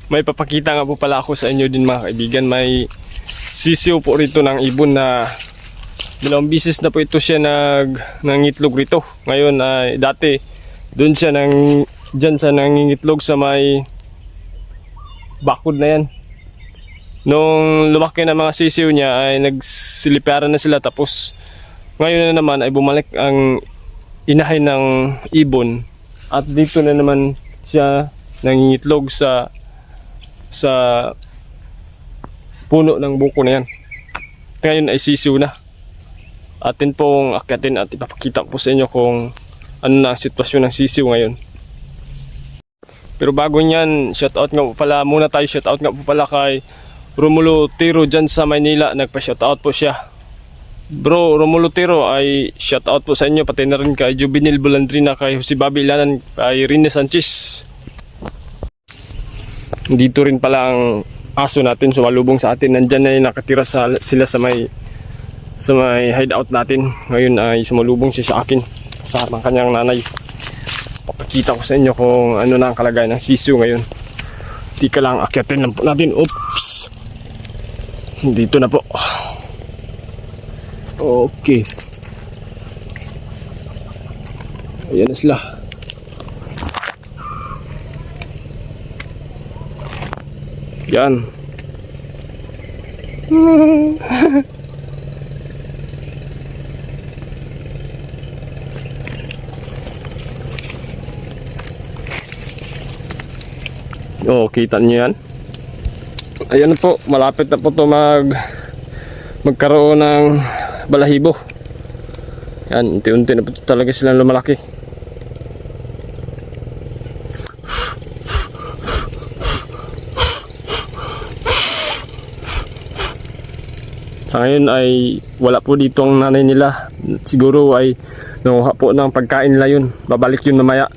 May papakita nga po pala ako sa inyo din mga kaibigan. May sisiw po rito ng ibon na dalawang bisis na po ito siya nangitlog rito. Ngayon ay dati doon siya dyan siya nangingitlog sa may bakod na yan. Nung lumaki na mga sisiw niya ay nagsiliparan na sila, tapos ngayon na naman ay bumalik ang inahay ng ibon at dito na naman siya nangingitlog sa puno ng buko na yan. Ngayon ay sisiw na. Atin pong akyatin at ipapakita po sa inyo kung ano na ang sitwasyon ng sisiw ngayon. Pero bago niyan, shoutout nga po pala muna tayo. Shoutout nga po pala kay Romulo Tiro dyan sa Maynila. Nagpa-shoutout po siya. Bro Romulo Tiro, ay shoutout po sa inyo, pati na rin kay Juvenil Bulandrina, kay Jose Bobby Ilanan, kay Rene Sanchez. Dito rin pala ang aso natin sumalubong sa atin. Nandyan na nakatira sila sa may hideout natin. Ngayon ay sumalubong siya sa akin sa ng kanyang nanay. Papakita ko sa inyo kung ano na ang kalagayan ng sisiw ngayon. Tika lang, akyatin lang po natin. Oops, dito na po. Okay, ayan na sila. Yan. Oh, kita niyo yan. Ayan na po, malapit na po to magkaroon ng balahibo. Yan, unti-unti na po talaga silang lumalaki. Sa ngayon ay wala po dito ang nanay nila. Siguro ay nanguha po ng pagkain nila yun. Babalik yun mamaya.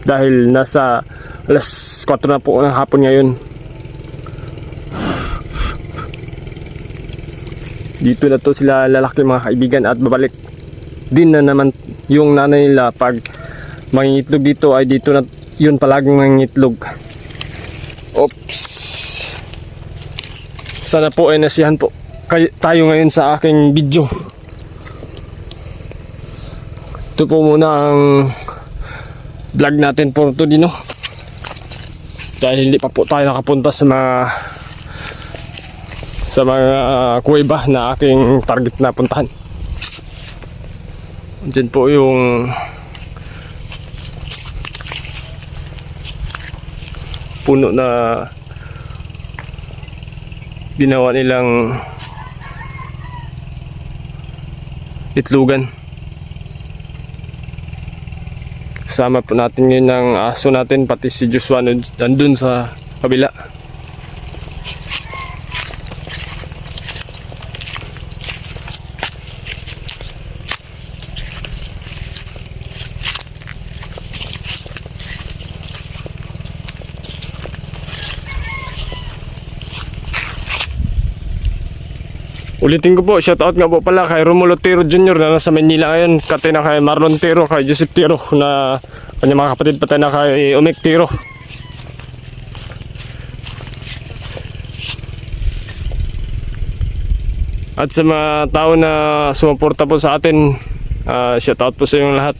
Dahil nasa alas 4 na po ng hapon ngayon. Dito na to sila lalaki mga kaibigan, at babalik din na naman yung nanay nila. Pag mangingitlog dito ay dito na yun palaging mangingitlog. Oops. Sana po ay nasiyahan po tayo ngayon sa aking video. Ito po muna ang vlog natin for today, no? Dahil hindi pa po tayo nakapunta sa mga kuweba na aking target na puntahan. Diyan po yung puno na ginawa nilang itlogan. Kasama po natin ngayon ng aso natin, pati si Joshua nandun sa kabila. Ulitin ko po, shoutout nga po pala kay Romulo Tiro Jr. na nasa Manila ngayon, kati na kay Marlon Tiro, kay Joseph Tiro, na kanyang mga kapatid, pati na kay Umek Tiro. At sa mga tao na sumuporta po sa atin, shoutout po sa inyong lahat.